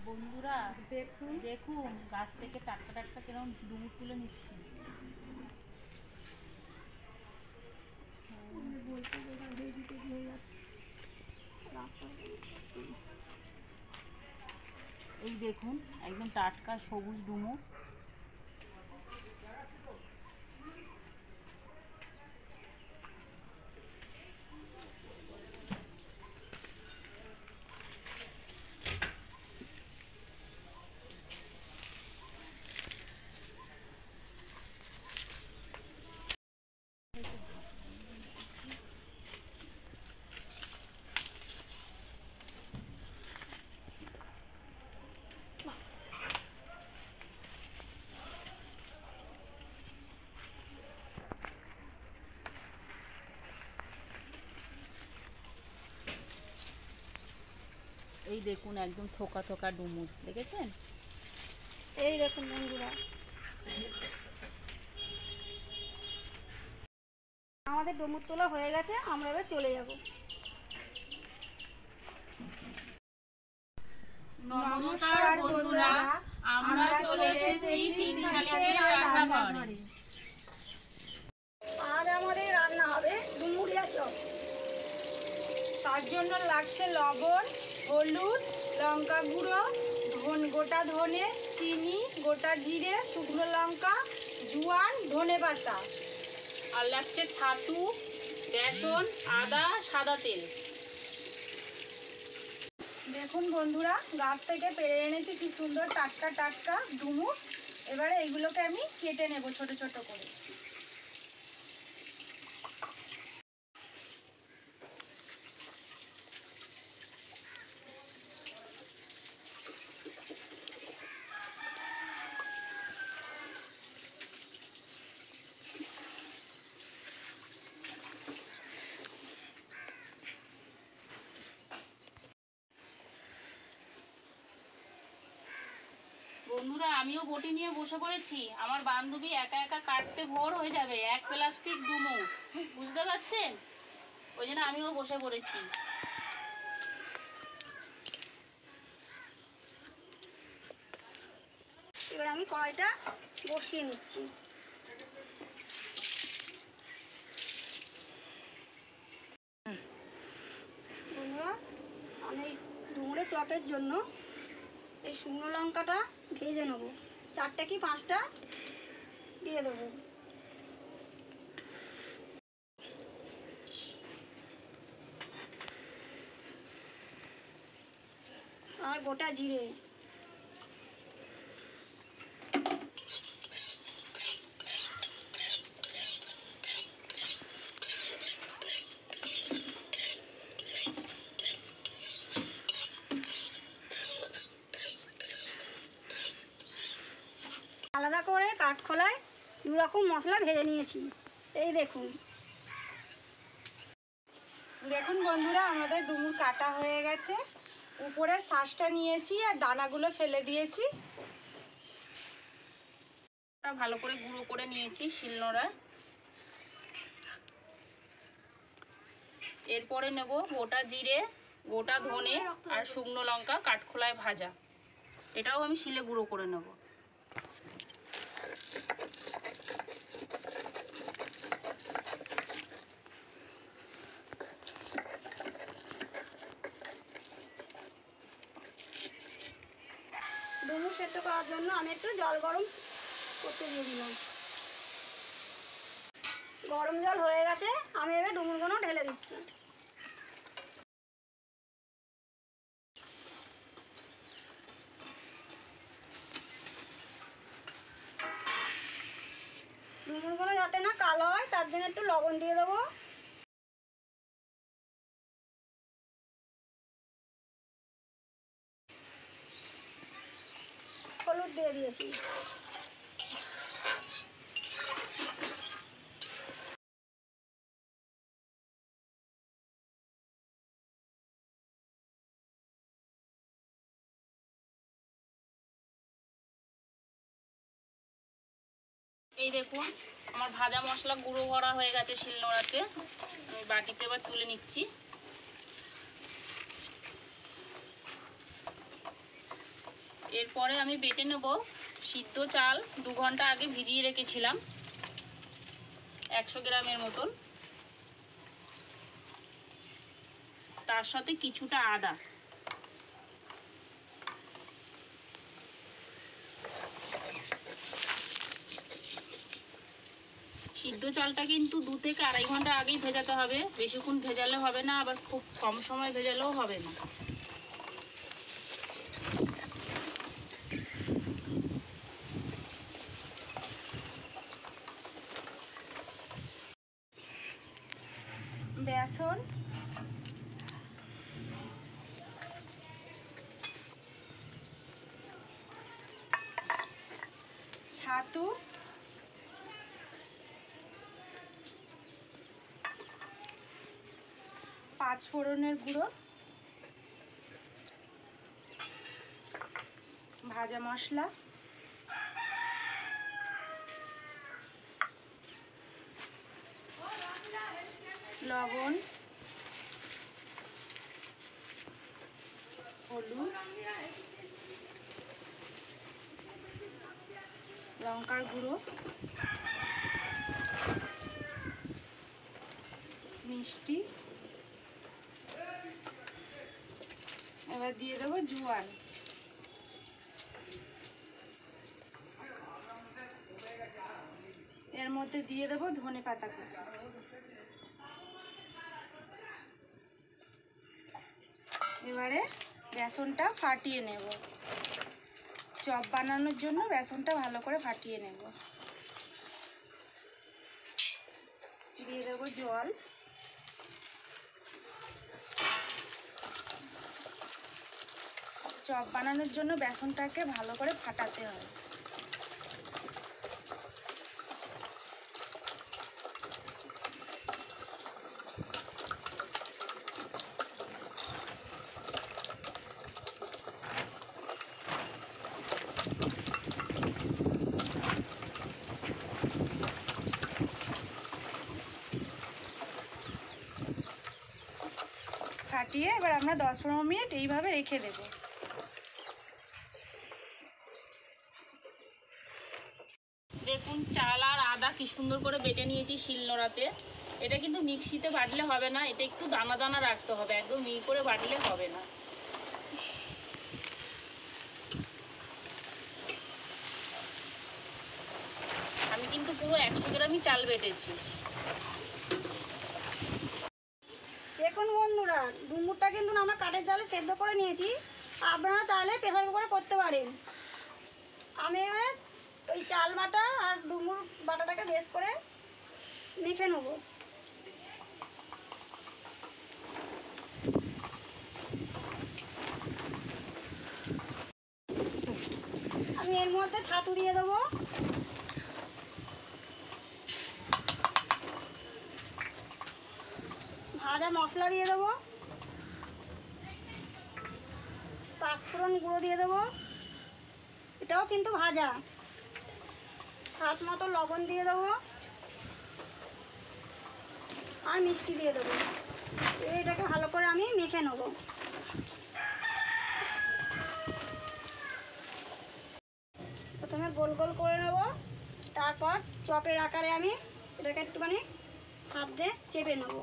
বন্ধুরা দেখুন দেখুন গাছ থেকে টাটকা টাটকা কিরকম ডুমুর তুলে নিচ্ছি। এই দেখুন একদম টাটকা সবুজ ডুমুর। এই দেখুন একদম থোকা থোকা ডুমুর, দেখেছেন? এই দেখুন বন্ধুরা, আমাদের ডুমুর তোলা হয়ে গেছে। আমরা এবার চলে যাব। নমস্কার বন্ধুরা, আমরা চলে এসেছি তিন শালিকের রান্নাঘরে। আজ আমাদের রান্না হবে ডুমুরিয়া চপ। তার জন্য লাগছে লবণ, হলুদ, লঙ্কা গুঁড়ো, গোটা ধনে, চিনি, গোটা জিরে, শুকনো লঙ্কা, জোয়ান, ধনে পাতা। আর লাগছে ছাতু, বেসন, আদা, সাদা তেল। দেখুন বন্ধুরা, গাছ থেকে পেড়ে এনেছি কি সুন্দর টাটকা টাটকা ডুমুর। এবারে এইগুলোকে আমি কেটে নেব ছোট ছোট করে। বন্ধুরা, আমিও বটি নিয়ে বসে পড়েছি। আমার বান্ধবী একা একা কাটতে ভোর হয়ে যাবে এক প্লাস্টিক ডুমুর, বুঝতে পারছেন? ওই জন্য আমিও বসে পড়েছি। এবার আমি কড়াইটা বসিয়ে নিচ্ছি। বন্ধুরা, আমি ডুমুরের চপের জন্য এই শুকনো লঙ্কাটা ভেজে নেব। 4টে কি 5টা দিয়ে দেবো। আর গোটা জিরে। আলাদা করে কাঠখোলায় 2 রকম মশলা ভেজে নিয়েছি। এই দেখুন। দেখুন বন্ধুরা, আমাদের ডুমুর কাটা হয়ে গেছে। উপরে শাঁসটা নিয়েছি আর দানাগুলো ফেলে দিয়েছি। ভালো করে গুঁড়ো করে নিয়েছি শিলনোড়ায়। এরপরে নেব গোটা জিরে, গোটা ধনে আর শুকনো লঙ্কা কাঠখোলায় ভাজা। এটাও আমি শিলে গুঁড়ো করে নেব। ডুমুর সেদ্ধ করার জন্য আমি একটু জল গরম করতে দিয়ে দিলাম। গরম জল হয়ে গেছে, আমি এবার ডুমুরগুলো ঢেলে দিচ্ছি। ডুমুরগুলো যাতে না কালো হয় তার জন্য একটু লবণ দিয়ে দেবো। হলুদ দিয়ে দিয়েছি। এই দেখুন আমার ভাজা মশলা গুঁড়ো করা হয়ে গেছে শিলনোড়াতে। আমি বাটিতে এবার তুলে নিচ্ছি। এরপরে আমি বেটে নেব সিদ্ধ চাল 2 ঘন্টা আগে ভিজিয়ে রেখেছিলাম 100 গ্রামের মতন, তার সাথে কিছুটা আদা। সিদ্ধ চালটা কিন্তু 2 থেকে 2.5 ঘন্টা আগেই ভেজাতে হবে, বেশিক্ষণ ভেজালে হবে না, আবার খুব কম সময় ভেজালেও হবে না। বেসন, ছাতু, পাঁচফোড়নের গুঁড়ো, ভাজা মশলা, লবণ, হলুদ, লঙ্কার গুঁড়ো, মিষ্টি, এবার দিয়ে দেবো জোয়ান। এর মধ্যে দিয়ে দেবো ধনেপাতা কুচি। এবারে বেসনটা ফাটিয়ে নেব, চপ বানানোর জন্য বেসনটা ভালো করে ফাটিয়ে নেব। দিয়ে দেবো জল, চপ বানানোর জন্য বেসনটাকে ভালো করে ফাটাতে হয়। ফাটিয়ে এবার আমরা 10-15 মিনিট এইভাবে রেখে দেব। দেখুন চাল আর আদা কি সুন্দর করে বেটে নিয়েছি শিলনোড়াতে। এটা কিন্তু মিক্সিতে বাটলে হবে না, এটা একটু দানা দানা রাখতে হবে, একদম মিহি করে বাটলে হবে না। আমি কিন্তু পুরো 100 গ্রামই চাল বেটেছি। দেখুন বন্ধুরা, ডুমুরটা কিন্তু আমরা কাঠের জালে সেদ্ধ করে নিয়েছি, আপনারা চাইলে প্রেসার কুকারে করতে পারেন। আমি এবারে ওই চাল বাটা আর ডুমুর বাটাটাকে বেশ করে মেখে নেব। আমি এর মধ্যে ছাতু দিয়ে দেবো, ভাজা মশলা দিয়ে দেবো, পাঁচফোড়ন গুঁড়ো দিয়ে দেবো, এটাও কিন্তু ভাজা, স্বাদ মতো লবণ দিয়ে দেবো আর মিষ্টি দিয়ে দেবো। এটাকে ভালো করে আমি মেখে নেব। প্রথমে গোল গোল করে নেব, তারপর চপের আকারে আমি এটাকে একটুখানি হাত দিয়ে চেপে নেব।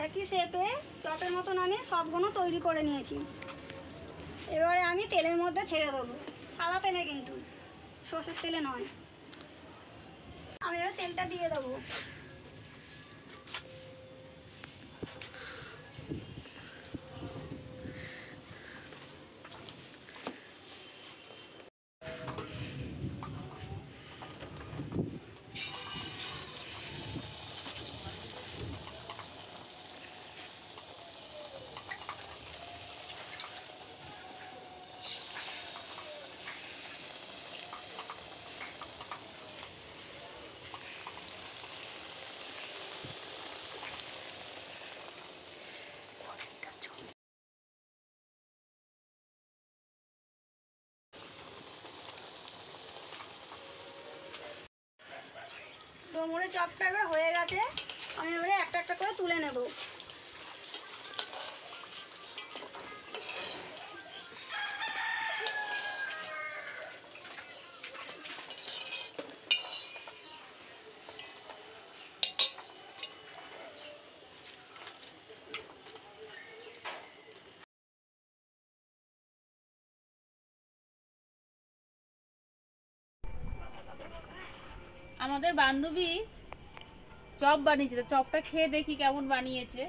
একই শেপে চপের মতন আমি সবগুলো তৈরি করে নিয়েছি। এবারে আমি তেলের মধ্যে ছেড়ে দেবো, সাদা তেলে কিন্তু, সর্ষের তেলে নয়। আমি এবার তেলটা দিয়ে দেবো। ডুমুরের চপটা এবার হয়ে গেছে, আমি এবারে একটা একটা করে তুলে নেব। আমাদের বান্ধবী চপ বানিয়েছে, তো চপটা খেয়ে দেখি কেমন বানিয়েছে।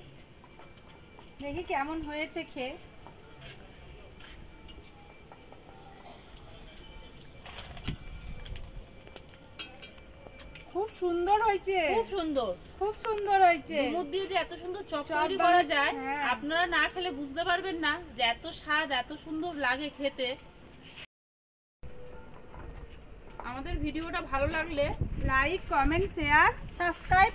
দেখি কেমন হয়েছে খেয়ে। খুব সুন্দর হয়েছে, খুব সুন্দর, খুব সুন্দর হয়েছে। ডুমুর দিয়ে যে এত সুন্দর চপ চপ তৈরি করা বানানো- যায়, হ্যাঁ। আপনারা না খেলে বুঝতে পারবেন না যে এত স্বাদ, এত সুন্দর লাগে খেতে। আমাদের ভিডিওটা ভালো লাগলে লাইক, কমেন্ট, শেয়ার, সাবস্ক্রাইব